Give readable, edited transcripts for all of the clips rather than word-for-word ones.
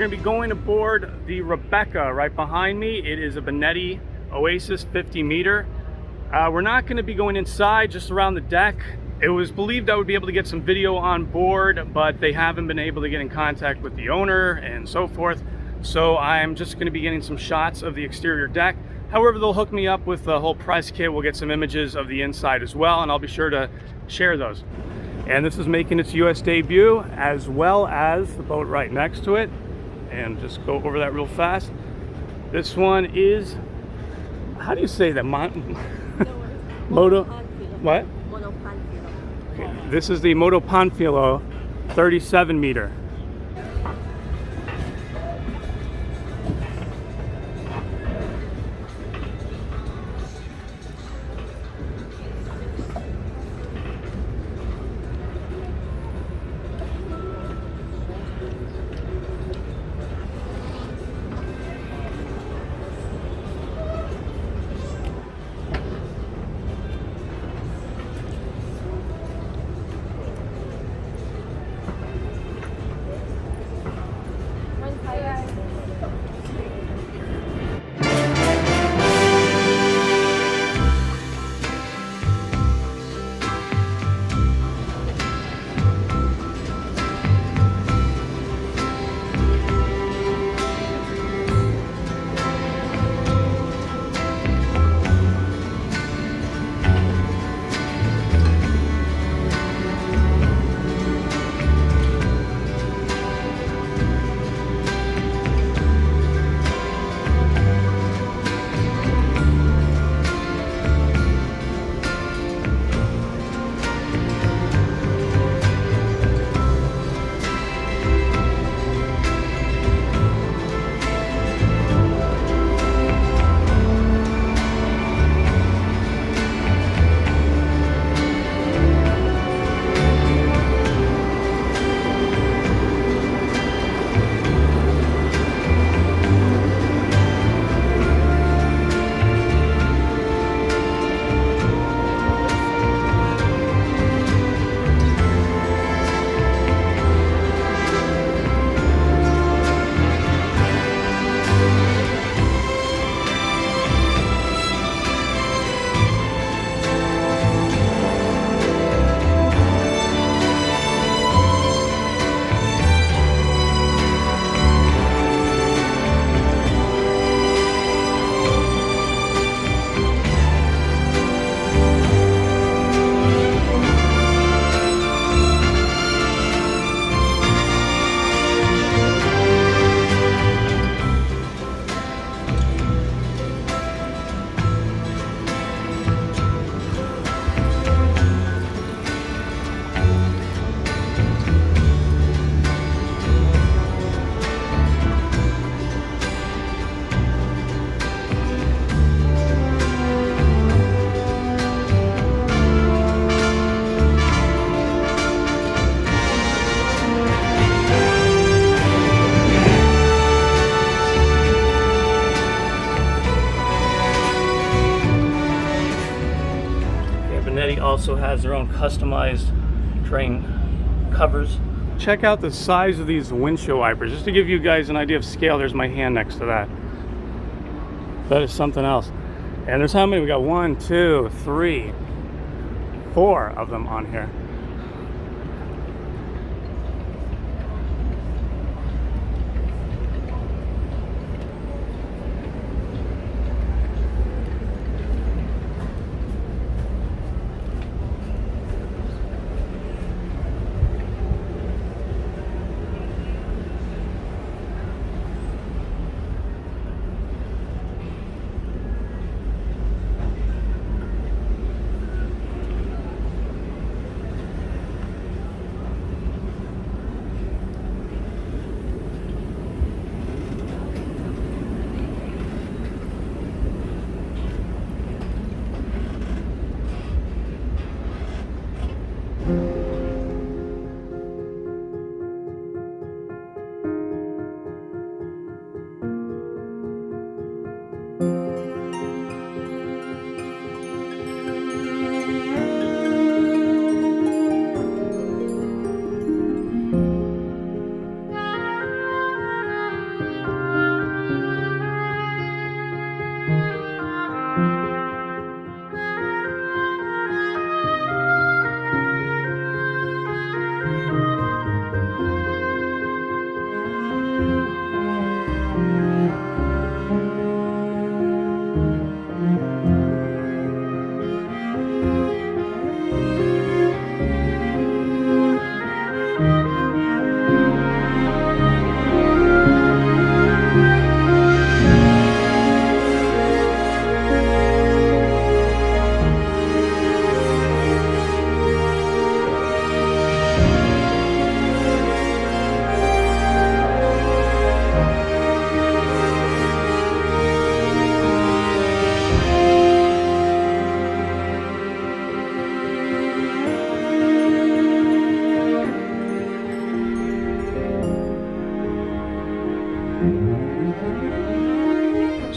going to be going aboard the Rebeca right behind me. It is a Benetti Oasis 50 meter. We're not going to be going inside, just around the deck. It was believed I would be able to get some video on board, but they haven't been able to get in contact with the owner and so forth. So I'm just going to be getting some shots of the exterior deck. However, they'll hook me up with the whole press kit. We'll get some images of the inside as well, and I'll be sure to share those. And this is making its US debut, as well as the boat right next to it. And just go over that real fast. This one is, how do you say that? Moto? What? Okay. This is the Moto Panfilo 37 meter. Benetti also has their own customized drain covers. Check out the size of these windshield wipers. Just to give you guys an idea of scale, there's my hand next to that. That is something else. And there's how many? We got 1, 2, 3, 4 of them on here.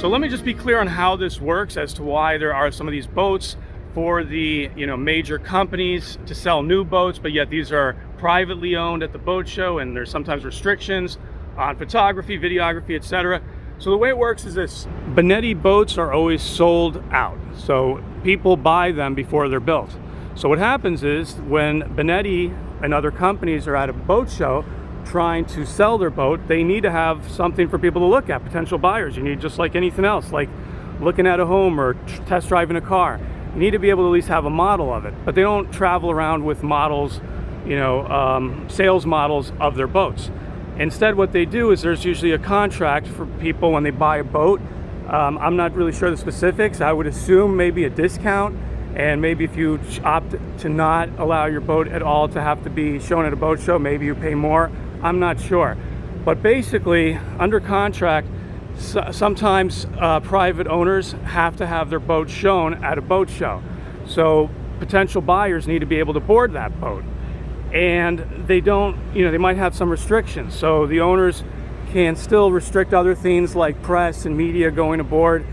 So let me just be clear on how this works as to why there are some of these boats for the major companies to sell new boats, but yet these are privately owned at the boat show, and there's sometimes restrictions on photography, videography, etc. So the way it works is this: Benetti boats are always sold out, so people buy them before they're built. So what happens is when Benetti and other companies are at a boat show trying to sell their boat, they need to have something for people to look at, potential buyers. You need, just like anything else, like looking at a home or test driving a car, you need to be able to at least have a model of it. But they don't travel around with models, sales models of their boats. Instead, what they do is there's usually a contract for people when they buy a boat. I'm not really sure the specifics. I would assume maybe a discount, and maybe if you opt to not allow your boat at all to have to be shown at a boat show, maybe you pay more. I'm not sure. But basically, under contract, sometimes private owners have to have their boat shown at a boat show. So potential buyers need to be able to board that boat. And they don't, they might have some restrictions. So the owners can still restrict other things like press and media going aboard,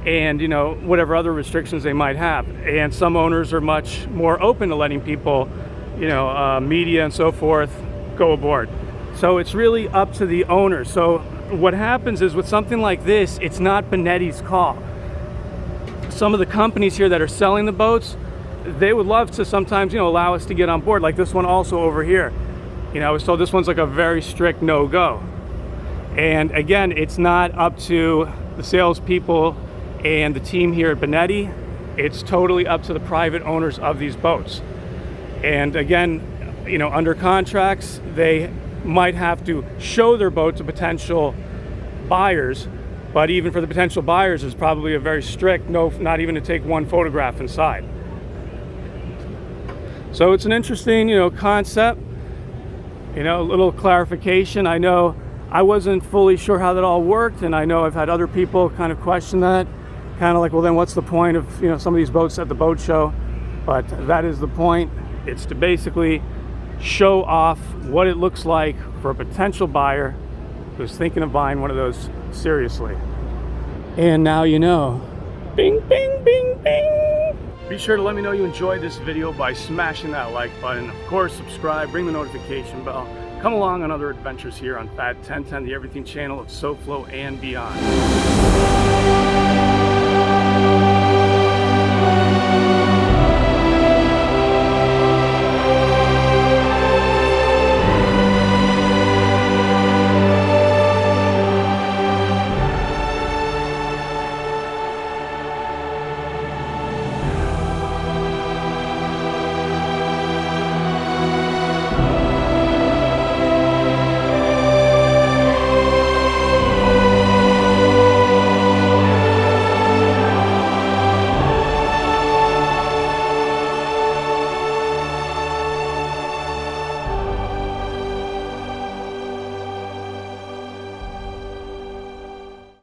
and whatever other restrictions they might have. And some owners are much more open to letting people, media and so forth, go aboard. So it's really up to the owner. So what happens is with something like this, it's not Benetti's call. Some of the companies here that are selling the boats, they would love to sometimes, allow us to get on board. Like this one also over here. I was told this one's like a very strict no-go. And again, it's not up to the salespeople and the team here at Benetti. It's totally up to the private owners of these boats. And again, under contracts, they might have to show their boat to potential buyers, but even for the potential buyers, there's probably a very strict no, not even to take one photograph inside. So it's an interesting, concept, a little clarification. I know I wasn't fully sure how that all worked, and I know I've had other people kind of question that, kind of like, well, then what's the point of, some of these boats at the boat show? But that is the point. It's to basically show off what it looks like for a potential buyer who's thinking of buying one of those seriously. And now you know. Bing, bing, bing, bing. Be sure to let me know you enjoyed this video by smashing that like button. Of course, subscribe, ring the notification bell. Come along on other adventures here on FAT 1010, the everything channel of SoFlo and beyond.